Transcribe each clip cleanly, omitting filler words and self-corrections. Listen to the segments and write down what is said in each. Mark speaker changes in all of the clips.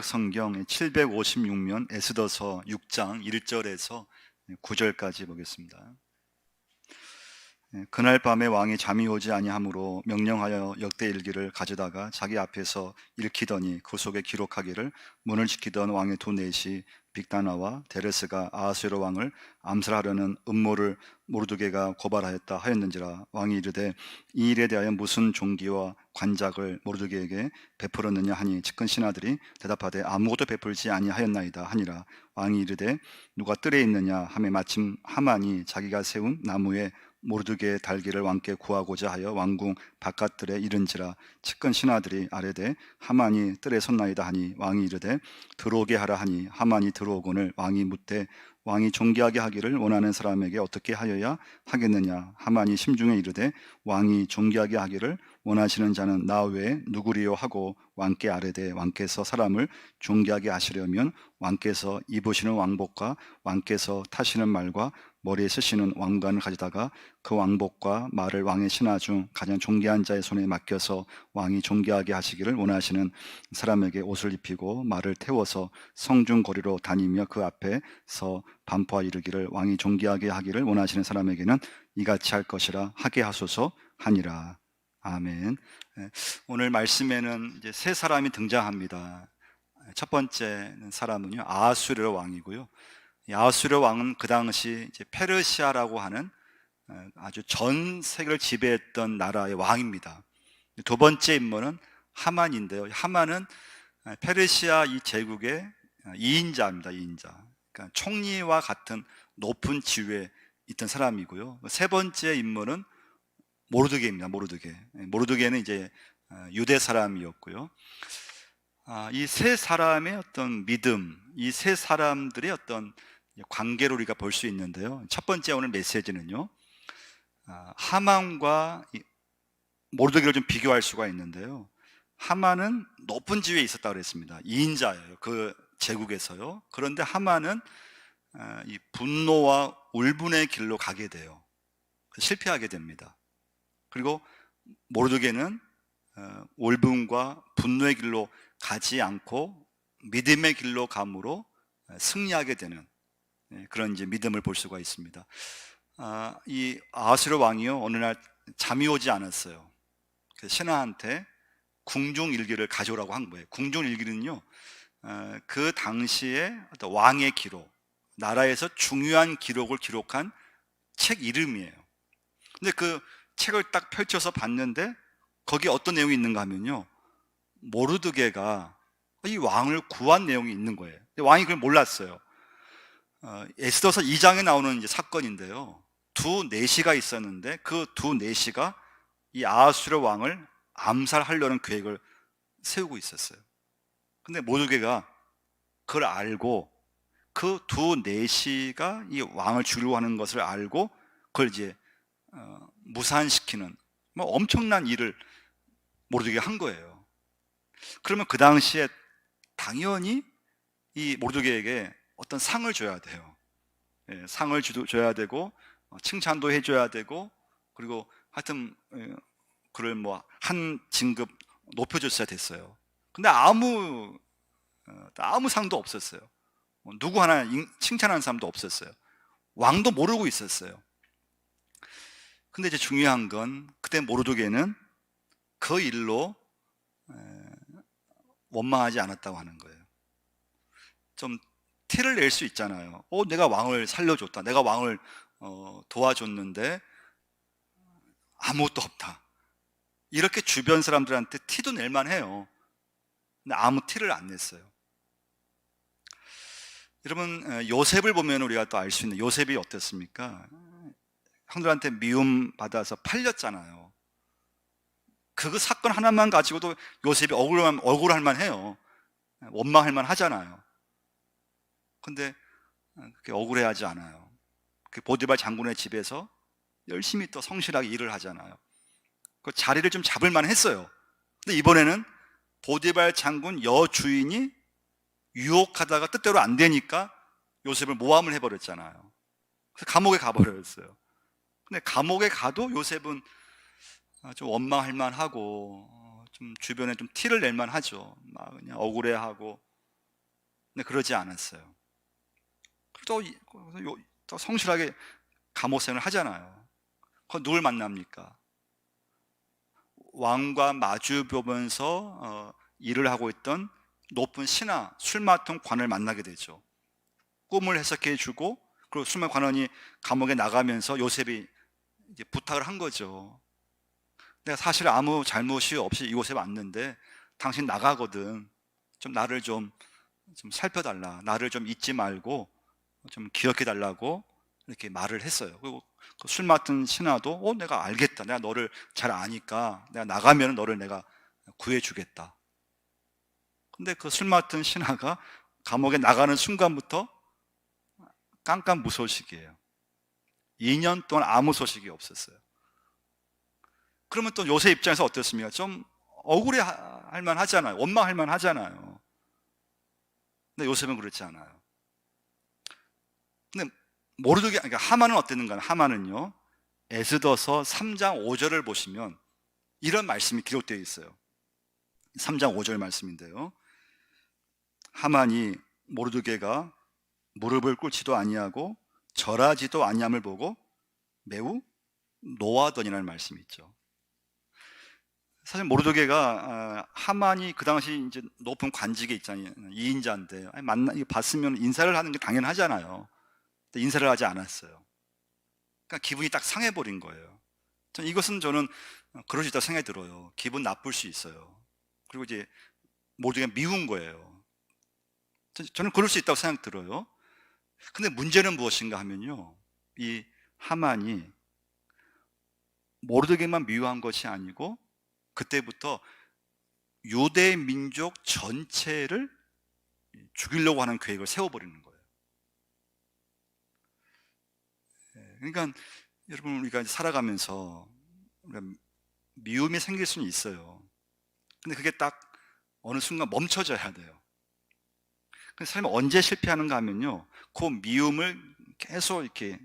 Speaker 1: 성경 756면 에스더서 6장 1절에서 9절까지 보겠습니다. 그날 밤에 왕이 잠이 오지 아니하므로 명령하여 역대일기를 가져다가 자기 앞에서 읽히더니 그 속에 기록하기를 문을 지키던 왕의 두 내시 빅다나와 데레스가 아하수에로 왕을 암살하려는 음모를 모르드게가 고발하였다 하였는지라. 왕이 이르되 이 일에 대하여 무슨 종기와 관작을 모르드게에게 베풀었느냐 하니 측근 신하들이 대답하되 아무것도 베풀지 아니하였나이다 하니라. 왕이 이르되 누가 뜰에 있느냐 하매 마침 하만이 자기가 세운 나무에 모르드게의 달기를 왕께 구하고자 하여 왕궁 바깥들에 이른지라. 측근 신하들이 아뢰되 하만이 뜰에 섰나이다 하니 왕이 이르되 들어오게 하라 하니 하만이 들어오거늘 왕이 묻되 왕이 존귀하게 하기를 원하는 사람에게 어떻게 하여야 하겠느냐. 하만이 심중에 이르되 왕이 존귀하게 하기를 원하시는 자는 나 외에 누구리요 하고 왕께 아뢰되 왕께서 사람을 존귀하게 하시려면 왕께서 입으시는 왕복과 왕께서 타시는 말과 머리에 쓰시는 왕관을 가져다가 그 왕복과 말을 왕의 신하 중 가장 존귀한 자의 손에 맡겨서 왕이 존귀하게 하시기를 원하시는 사람에게 옷을 입히고 말을 태워서 성중 거리로 다니며 그 앞에서 반포하 이르기를 왕이 존귀하게 하기를 원하시는 사람에게는 이같이 할 것이라 하게 하소서 하니라. 아멘. 오늘 말씀에는 이제 세 사람이 등장합니다. 첫 번째 사람은요, 아하수에로 왕이고요. 아하수에로 왕은 그 당시 이제 페르시아라고 하는 아주 전 세계를 지배했던 나라의 왕입니다. 두 번째 인물은 하만인데요. 하만은 페르시아 이 제국의 2인자입니다. 2인자. 그러니까 총리와 같은 높은 지위에 있던 사람이고요. 세 번째 인물은 모르드게입니다. 모르드게는 이제 유대 사람이었고요. 이 세 사람의 어떤 믿음, 이 세 사람들의 어떤 관계를 우리가 볼 수 있는데요. 첫 번째 오늘 메시지는요, 하만과 모르드게를 좀 비교할 수가 있는데요. 하만은 높은 지위에 있었다고 그랬습니다. 2인자예요. 그 제국에서요. 그런데 하만은 이 분노와 울분의 길로 가게 돼요. 실패하게 됩니다. 그리고 모르드게는 울분과 분노의 길로 가지 않고 믿음의 길로 감으로 승리하게 되는 그런 이제 믿음을 볼 수가 있습니다. 이 아하수에로 왕이요, 어느 날 잠이 오지 않았어요. 그래서 신하한테 궁중일기를 가져오라고 한 거예요. 궁중일기는요, 그 당시에 어떤 왕의 기록, 나라에서 중요한 기록을 기록한 책 이름이에요. 근데 그 책을 딱 펼쳐서 봤는데 거기에 어떤 내용이 있는가 하면요, 모르드게가 이 왕을 구한 내용이 있는 거예요. 왕이 그걸 몰랐어요. 에스더서 2장에 나오는 이제 사건인데요, 두 내시가 있었는데 그 두 내시가 이 아하수에로 왕을 암살하려는 계획을 세우고 있었어요. 근데 모르드게가 그걸 알고, 그 두 내시가 이 왕을 죽이려고 하는 것을 알고 그걸 이제 무산시키는 엄청난 일을 모르드게가 한 거예요. 그러면 그 당시에 당연히 이 모르드게에게 어떤 상을 줘야 돼요. 상을 줘야 되고 칭찬도 해줘야 되고, 그리고 하여튼 그를 한 진급 높여줬어야 됐어요. 근데 아무 상도 없었어요. 누구 하나 칭찬하는 사람도 없었어요. 왕도 모르고 있었어요. 근데 이제 중요한 건 그때 모르드게는 그 일로 원망하지 않았다고 하는 거예요. 좀 티를 낼 수 있잖아요. 내가 왕을 살려줬다, 내가 왕을 도와줬는데 아무것도 없다, 이렇게 주변 사람들한테 티도 낼만 해요. 근데 아무 티를 안 냈어요. 여러분, 요셉을 보면 우리가 또 알 수 있는, 요셉이 어땠습니까? 형들한테 미움 받아서 팔렸잖아요. 그 사건 하나만 가지고도 요셉이 억울할 만 해요. 원망할 만 하잖아요. 근데 그렇게 억울해하지 않아요. 그 보디발 장군의 집에서 열심히 또 성실하게 일을 하잖아요. 그 자리를 좀 잡을 만 했어요. 근데 이번에는 보디발 장군 여주인이 유혹하다가 뜻대로 안 되니까 요셉을 모함을 해버렸잖아요. 그래서 감옥에 가버렸어요. 근데 감옥에 가도 요셉은 좀 원망할 만하고 좀 주변에 좀 티를 낼 만하죠. 막 그냥 억울해하고 근데 그러지 않았어요. 또, 또 성실하게 감옥 생활을 하잖아요. 그건 누굴 만납니까? 왕과 마주 보면서 일을 하고 있던 높은 신하, 술 맡은 관을 만나게 되죠. 꿈을 해석해 주고, 그리고 술 맡은 관원이 감옥에 나가면서 요셉이 이제 부탁을 한 거죠. 내가 사실 아무 잘못이 없이 이곳에 왔는데 당신 나가거든. 좀 나를 좀 살펴달라. 나를 좀 잊지 말고 좀 기억해 달라고 이렇게 말을 했어요. 그리고 그술 맡은 신하도 내가 알겠다. 내가 너를 잘 아니까 내가 나가면 너를 내가 구해 주겠다. 근데 그 술 맡은 신하가 감옥에 나가는 순간부터 깜깜무소식이에요. 2년 동안 아무 소식이 없었어요. 그러면 또 요새 입장에서 어떻습니까? 좀 억울해 할 만 하잖아요. 원망할 만 하잖아요. 근데 요셉은 그렇지 않아요. 근데 모르게, 그러니까 하만은 어땠는가? 하만은요, 에스더서 3장 5절을 보시면 이런 말씀이 기록되어 있어요. 3장 5절 말씀인데요. 하만이 모르드게가 무릎을 꿇지도 아니하고 절하지도 아니함을 보고 매우 노하더니라는 말씀이 있죠. 사실 모르드게가 하만이 그 당시 이제 높은 관직에 있잖아요. 2인자인데 만나 봤으면 인사를 하는 게 당연하잖아요. 근데 인사를 하지 않았어요. 그러니까 기분이 딱 상해 버린 거예요. 이것은 저는 그럴 수 있다고 생각이 들어요. 기분 나쁠 수 있어요. 그리고 이제 모르드게가 미운 거예요. 저는 그럴 수 있다고 생각 들어요. 근데 문제는 무엇인가 하면요, 이 하만이 모르드게만 미워한 것이 아니고 그때부터 유대 민족 전체를 죽이려고 하는 계획을 세워버리는 거예요. 그러니까 여러분, 우리가 살아가면서 미움이 생길 수는 있어요. 근데 그게 딱 어느 순간 멈춰져야 돼요. 사람이 언제 실패하는가 하면요, 그 미움을 계속 이렇게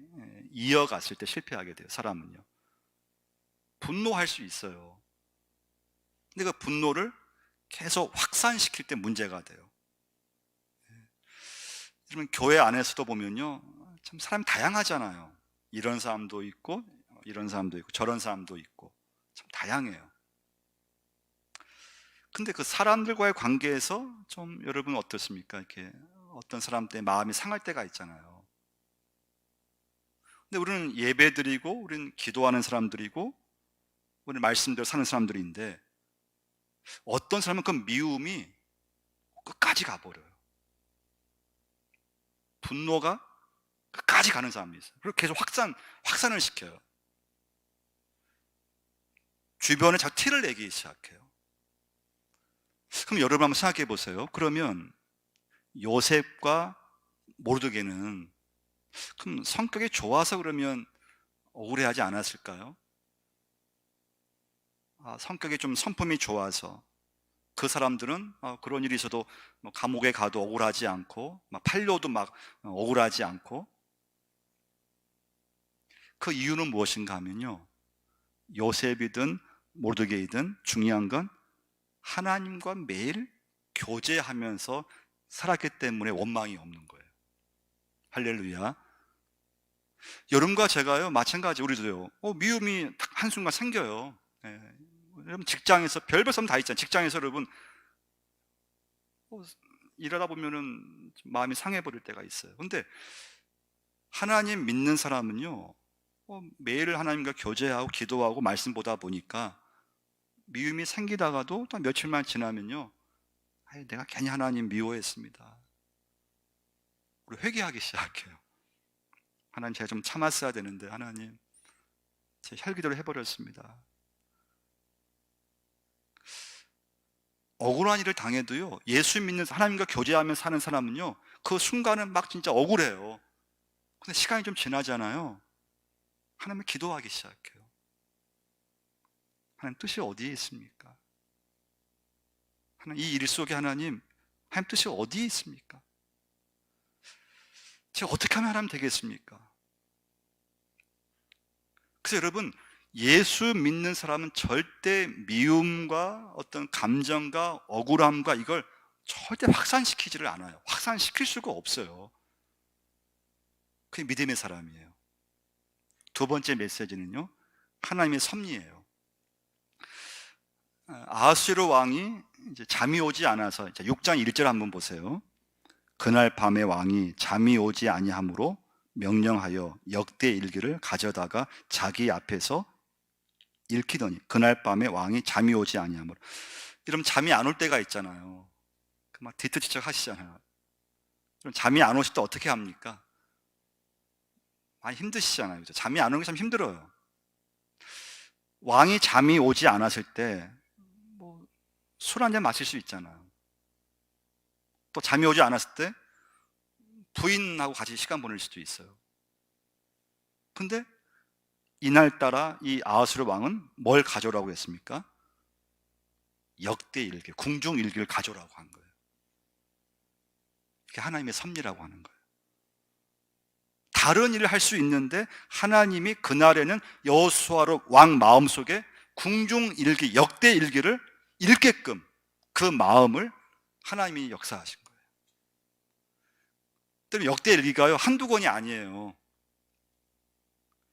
Speaker 1: 이어갔을 때 실패하게 돼요. 사람은요, 분노할 수 있어요. 근데 그 분노를 계속 확산시킬 때 문제가 돼요. 여러분, 교회 안에서도 보면요, 참 사람이 다양하잖아요. 이런 사람도 있고 이런 사람도 있고 저런 사람도 있고 참 다양해요. 근데 그 사람들과의 관계에서 좀 여러분 어떻습니까? 이렇게 어떤 사람 때 마음이 상할 때가 있잖아요. 근데 우리는 예배드리고 우리는 기도하는 사람들이고 우리는 말씀대로 사는 사람들인데 어떤 사람은 그 미움이 끝까지 가버려요. 분노가 끝까지 가는 사람이 있어요. 그리고 계속 확산을 시켜요. 주변에 자꾸 티를 내기 시작해요. 그럼 여러분 한번 생각해 보세요. 그러면 요셉과 모르드게는 그럼 성격이 좋아서 그러면 억울해하지 않았을까요? 성격이 좀 성품이 좋아서 그 사람들은 그런 일이 있어도 감옥에 가도 억울하지 않고 막 팔려도 막 억울하지 않고, 그 이유는 무엇인가 하면요, 요셉이든 모르드게이든 중요한 건 하나님과 매일 교제하면서 살았기 때문에 원망이 없는 거예요. 할렐루야. 여러분과 제가요, 마찬가지. 우리도요, 미움이 한순간 생겨요. 예. 여러분, 직장에서 별별 사람 다 있잖아요. 직장에서 여러분 일하다 보면은 마음이 상해버릴 때가 있어요. 근데 하나님 믿는 사람은요, 매일 하나님과 교제하고 기도하고 말씀 보다 보니까 미움이 생기다가도 또 며칠만 지나면요, 내가 괜히 하나님 미워했습니다. 우리 회개하기 시작해요. 하나님, 제가 좀 참았어야 되는데 하나님, 제 혈기도를 해버렸습니다. 억울한 일을 당해도요, 예수 믿는 하나님과 교제하며 사는 사람은요, 그 순간은 막 진짜 억울해요. 근데 시간이 좀 지나잖아요. 하나님을 기도하기 시작해요. 하나님 뜻이 어디에 있습니까? 하나님, 이 일 속에 하나님 뜻이 어디에 있습니까? 제가 어떻게 하면 하나님 되겠습니까? 그래서 여러분, 예수 믿는 사람은 절대 미움과 어떤 감정과 억울함과 이걸 절대 확산시키지를 않아요. 확산시킬 수가 없어요. 그게 믿음의 사람이에요. 두 번째 메시지는요, 하나님의 섭리예요. 아하수에로 왕이 이제 잠이 오지 않아서, 6장 1절 한번 보세요. 그날 밤에 왕이 잠이 오지 아니하므로 명령하여 역대 일기를 가져다가 자기 앞에서 읽히더니, 그날 밤에 왕이 잠이 오지 아니하므로. 이러면 잠이 안 올 때가 있잖아요. 막 뒤트지척 하시잖아요. 그럼 잠이 안 오실 때 어떻게 합니까? 많이 힘드시잖아요. 그죠? 잠이 안 오는 게 참 힘들어요. 왕이 잠이 오지 않았을 때 뭐 술 한 잔 마실 수 있잖아요. 또 잠이 오지 않았을 때 부인하고 같이 시간 보낼 수도 있어요. 근데 이날따라 이 아하수르 왕은 뭘 가져오라고 했습니까? 역대 일기, 궁중 일기를 가져오라고 한 거예요. 이게 하나님의 섭리라고 하는 거예요. 다른 일을 할 수 있는데 하나님이 그날에는 여호수아로 왕 마음속에 궁중 일기, 역대 일기를 읽게끔 그 마음을 하나님이 역사하신 거예요. 역대 일기가요, 한두 권이 아니에요.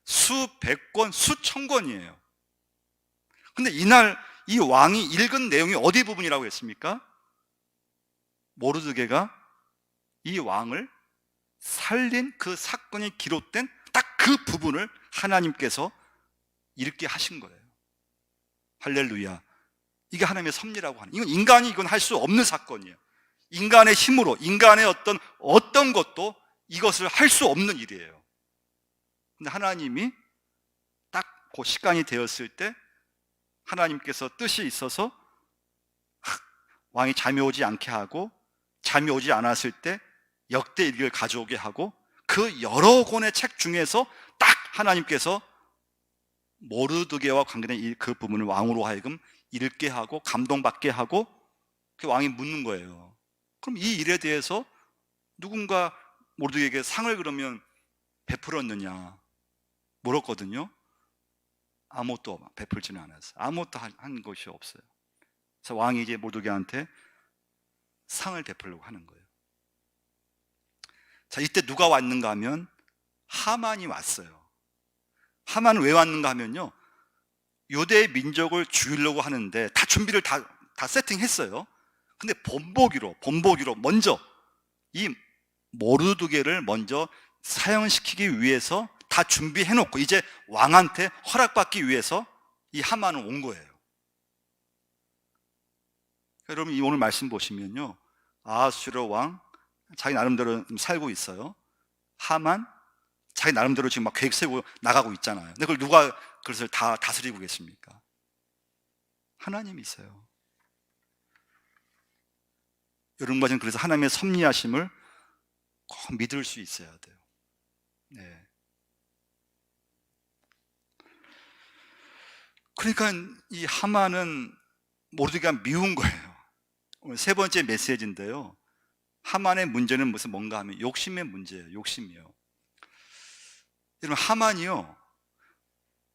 Speaker 1: 수백 권, 수천 권이에요. 근데 이날 이 왕이 읽은 내용이 어디 부분이라고 했습니까? 모르드게가 이 왕을 살린 그 사건이 기록된 딱 그 부분을 하나님께서 읽게 하신 거예요. 할렐루야. 이게 하나님의 섭리라고 하는, 이건 인간이 이건 할 수 없는 사건이에요. 인간의 힘으로, 인간의 어떤 것도 이것을 할 수 없는 일이에요. 근데 하나님이 딱 그 시간이 되었을 때 하나님께서 뜻이 있어서 왕이 잠이 오지 않게 하고, 잠이 오지 않았을 때 역대 일기를 가져오게 하고, 그 여러 권의 책 중에서 딱 하나님께서 모르드게와 관계된 그 부분을 왕으로 하여금 읽게 하고 감동받게 하고, 그 왕이 묻는 거예요. 그럼 이 일에 대해서 누군가 모르드게에게 상을 그러면 베풀었느냐 물었거든요. 아무것도 베풀지는 않았어요. 아무것도 한 것이 없어요. 그래서 왕이 이제 모르드게한테 상을 베풀려고 하는 거예요. 자, 이때 누가 왔는가 하면 하만이 왔어요. 하만은 왜 왔는가 하면요, 유대 민족을 죽이려고 하는데 다 준비를 다 세팅했어요. 근데 본보기로 먼저 이 모르드게를 먼저 사형시키기 위해서 다 준비해놓고 이제 왕한테 허락받기 위해서 이 하만은 온 거예요. 여러분, 오늘 말씀 보시면요, 아하수에로 왕 자기 나름대로 살고 있어요. 하만 자기 나름대로 지금 막 계획 세우고 나가고 있잖아요. 근데 그걸 누가 그것을 다 다스리고 계십니까? 하나님이 있어요. 여러분과 저는 그래서 하나님의 섭리하심을 꼭 믿을 수 있어야 돼요. 네. 그러니까 이 하만은 모르드게가 미운 거예요. 오늘 세 번째 메시지인데요, 하만의 문제는 뭔가 하면 욕심의 문제예요. 욕심이요. 여러분, 하만이요,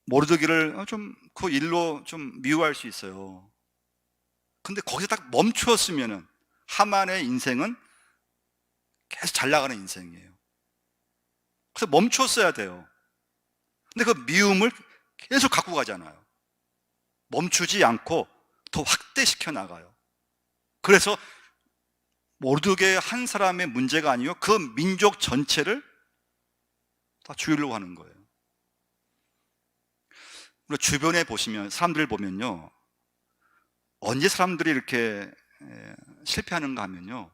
Speaker 1: 모르드게를 좀 그 일로 좀 미워할 수 있어요. 근데 거기서 딱 멈추었으면은 하만의 인생은 계속 잘 나가는 인생이에요. 그래서 멈추었어야 돼요. 근데 그 미움을 계속 갖고 가잖아요. 멈추지 않고 더 확대시켜 나가요. 그래서 모르드게 한 사람의 문제가 아니요, 그 민족 전체를 다 죽이려고 하는 거예요. 우리 주변에 보시면, 사람들 보면요, 언제 사람들이 이렇게 실패하는가 하면요,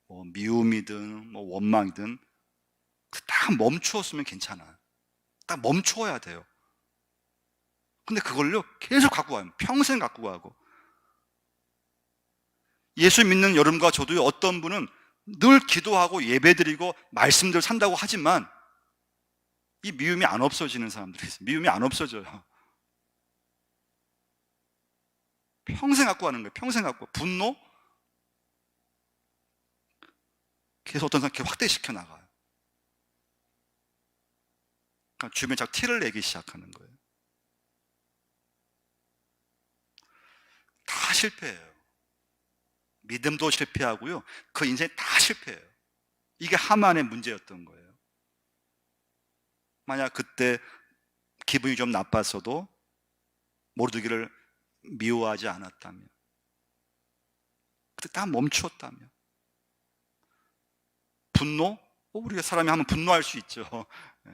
Speaker 1: 뭐 미움이든 뭐 원망이든 딱 멈추었으면 괜찮아요. 딱 멈추어야 돼요. 근데 그걸요 계속 갖고 가요. 평생 갖고 가고. 예수 믿는 여러분과 저도요, 어떤 분은 늘 기도하고 예배드리고 말씀들 산다고 하지만 이 미움이 안 없어지는 사람들이 있어요. 미움이 안 없어져요. 평생 갖고 가는 거예요. 평생 갖고. 분노 계속 어떤 사람 이렇게 확대시켜 나가요. 그러니까 주변에 자꾸 티를 내기 시작하는 거예요. 다 실패해요. 믿음도 실패하고요. 그 인생이 다 실패해요. 이게 하만의 문제였던 거예요. 만약 그때 기분이 좀 나빴어도 모르드기를 미워하지 않았다면, 그때 딱 멈추었다면, 분노? 우리가 사람이 하면 분노할 수 있죠. 예.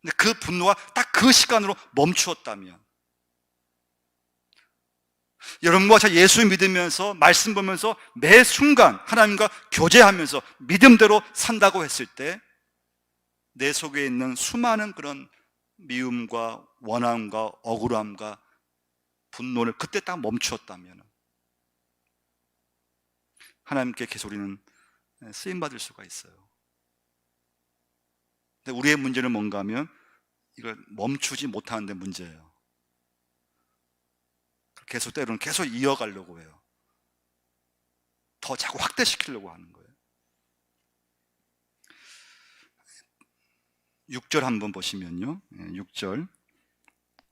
Speaker 1: 근데 그 분노가 딱 그 시간으로 멈추었다면, 여러분과 제가 예수 믿으면서 말씀 보면서 매 순간 하나님과 교제하면서 믿음대로 산다고 했을 때 내 속에 있는 수많은 그런 미움과 원함과 억울함과 분노를 그때 딱 멈추었다면 하나님께 계속 우리는 쓰임받을 수가 있어요. 근데 우리의 문제는 뭔가 하면 이걸 멈추지 못하는 데 문제예요. 계속 때로는 계속 이어가려고 해요. 더 자꾸 확대시키려고 하는 거예요. 6절 한번 보시면요. 6절.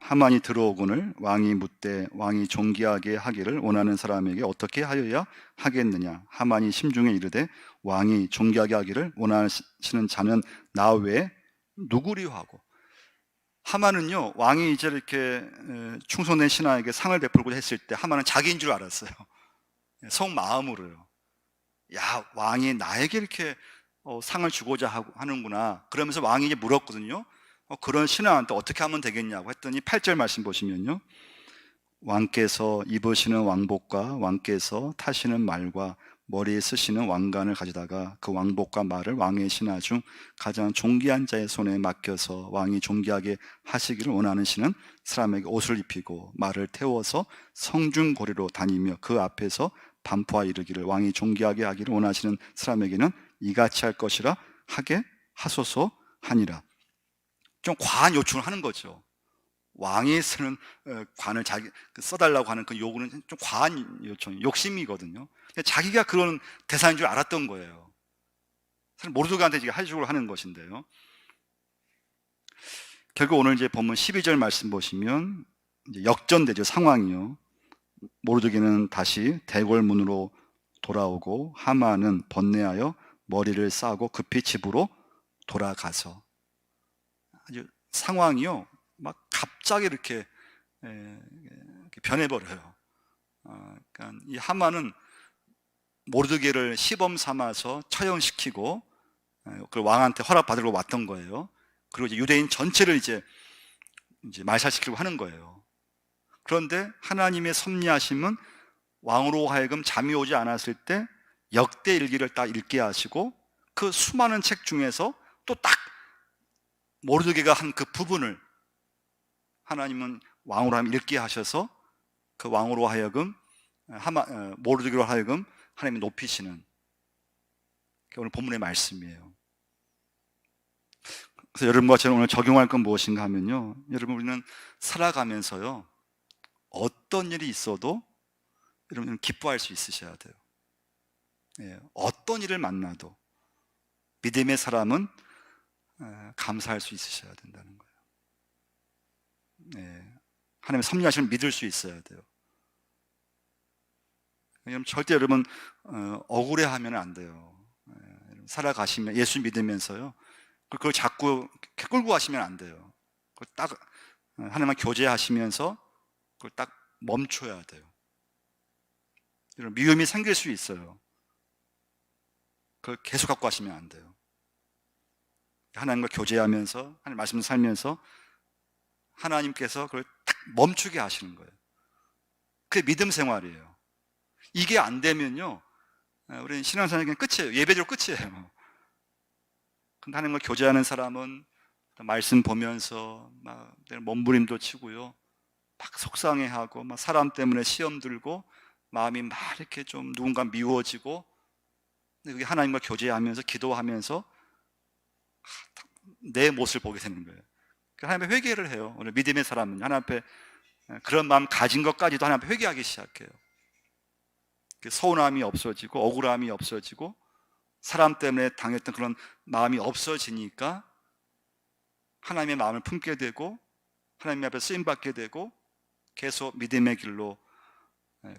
Speaker 1: 하만이 들어오거늘 왕이 묻되 왕이 존귀하게 하기를 원하는 사람에게 어떻게 하여야 하겠느냐. 하만이 심중에 이르되 왕이 존귀하게 하기를 원하시는 자는 나 외에 누구리요 하고. 하만은요, 왕이 이제 이렇게 충성된 신하에게 상을 베풀고 했을 때 하만은 자기인 줄 알았어요. 속마음으로요. 야, 왕이 나에게 이렇게 상을 주고자 하는구나. 그러면서 왕이 이제 물었거든요. 그런 신하한테 어떻게 하면 되겠냐고 했더니 8절 말씀 보시면요. 왕께서 입으시는 왕복과 왕께서 타시는 말과 머리에 쓰시는 왕관을 가져다가 그 왕복과 말을 왕의 신하 중 가장 존귀한 자의 손에 맡겨서 왕이 존귀하게 하시기를 원하시는 사람에게 옷을 입히고 말을 태워서 성중고리로 다니며 그 앞에서 반포하 이르기를 왕이 존귀하게 하기를 원하시는 사람에게는 이같이 할 것이라 하게 하소서 하니라. 좀 과한 요청을 하는 거죠. 왕이 쓰는 관을 자기 써달라고 하는 그 요구는 좀 과한 요청, 욕심이거든요. 자기가 그런 대상인 줄 알았던 거예요. 사실 모르드가한테 지금 해주고 하는 것인데요. 결국 오늘 이제 본문 12절 말씀 보시면 이제 역전되죠. 상황이요. 모르드게는 다시 대궐문으로 돌아오고 하만은 번뇌하여 머리를 싸고 급히 집으로 돌아가서 아주 상황이요. 막 갑자기 이렇게 변해버려요. 그러니까 이 하만은 모르드게를 시범 삼아서 처형시키고 그 왕한테 허락받으러 왔던 거예요. 그리고 이제 유대인 전체를 이제 말살시키려고 하는 거예요. 그런데 하나님의 섭리하심은 왕으로 하여금 잠이 오지 않았을 때 역대 일기를 딱 읽게 하시고 그 수많은 책 중에서 또 딱 모르드게가 한 그 부분을 하나님은 왕으로 하여금 읽게 하셔서 그 왕으로 하여금 모르드게로 하여금 하나님이 높이시는 게 오늘 본문의 말씀이에요. 그래서 여러분과 저는 오늘 적용할 건 무엇인가 하면요, 여러분 우리는 살아가면서요 어떤 일이 있어도 여러분은 기뻐할 수 있으셔야 돼요. 어떤 일을 만나도 믿음의 사람은 감사할 수 있으셔야 된다는 거예요. 하나님의 섭리하심을 믿을 수 있어야 돼요. 절대 여러분 억울해하면 안 돼요. 살아가시면 예수 믿으면서요 그걸 자꾸 끌고 가시면 안 돼요. 그걸 딱 하나님과 교제하시면서 그걸 딱 멈춰야 돼요. 미움이 생길 수 있어요. 그걸 계속 갖고 가시면 안 돼요. 하나님과 교제하면서 하나님 말씀 살면서 하나님께서 그걸 딱 멈추게 하시는 거예요. 그게 믿음 생활이에요. 이게 안 되면요 우리는 신앙생활이 그냥 끝이에요. 예배대로 끝이에요. 근데 하나님과 교제하는 사람은 말씀 보면서 막 몸부림도 치고요 막 속상해하고 막 사람 때문에 시험 들고 마음이 막 이렇게 좀 누군가 미워지고, 근데 그게 하나님과 교제하면서 기도하면서 내 모습을 보게 되는 거예요. 하나님 앞에 회개를 해요. 오늘 믿음의 사람은 하나님 앞에 그런 마음 가진 것까지도 하나님 앞에 회개하기 시작해요. 서운함이 없어지고 억울함이 없어지고 사람 때문에 당했던 그런 마음이 없어지니까 하나님의 마음을 품게 되고 하나님 앞에 쓰임받게 되고 계속 믿음의 길로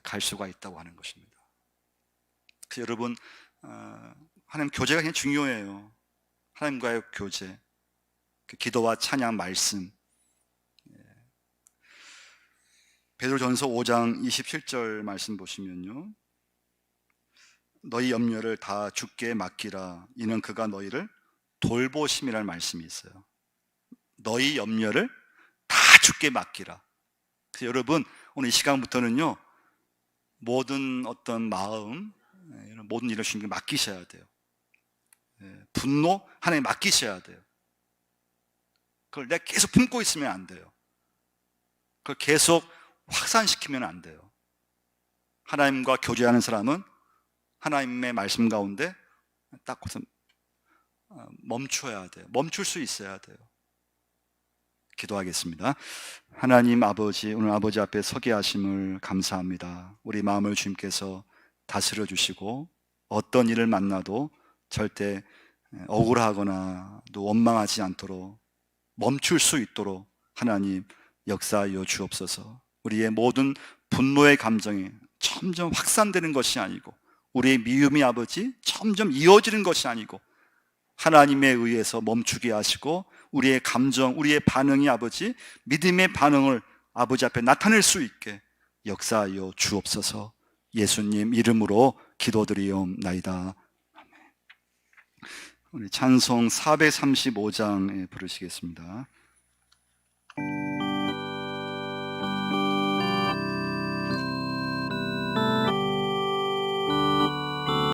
Speaker 1: 갈 수가 있다고 하는 것입니다. 그래서 여러분, 하나님 교제가 굉장히 중요해요. 하나님과의 교제, 그 기도와 찬양, 말씀. 베드로전서 5장 27절 말씀 보시면요, 너희 염려를 다 주께 맡기라. 이는 그가 너희를 돌보심이라는 말씀이 있어요. 너희 염려를 다 주께 맡기라. 그래서 여러분, 오늘 이 시간부터는요, 모든 어떤 마음, 이런 모든 일을 주님께 맡기셔야 돼요. 분노 하나님 맡기셔야 돼요. 그걸 내가 계속 품고 있으면 안 돼요. 그걸 계속 확산시키면 안 돼요. 하나님과 교제하는 사람은 하나님의 말씀 가운데 딱 멈춰야 돼요. 멈출 수 있어야 돼요. 기도하겠습니다. 하나님 아버지, 오늘 아버지 앞에 서게 하심을 감사합니다. 우리 마음을 주님께서 다스려 주시고 어떤 일을 만나도 절대 억울하거나 또 원망하지 않도록 멈출 수 있도록 하나님 역사하여 주옵소서. 우리의 모든 분노의 감정이 점점 확산되는 것이 아니고, 우리의 미움이 아버지 점점 이어지는 것이 아니고, 하나님에 의해서 멈추게 하시고 우리의 감정, 우리의 반응이 아버지 믿음의 반응을 아버지 앞에 나타낼 수 있게 역사하여 주옵소서. 예수님 이름으로 기도드리옵나이다. 아멘. 우리 찬송 435장에 부르시겠습니다.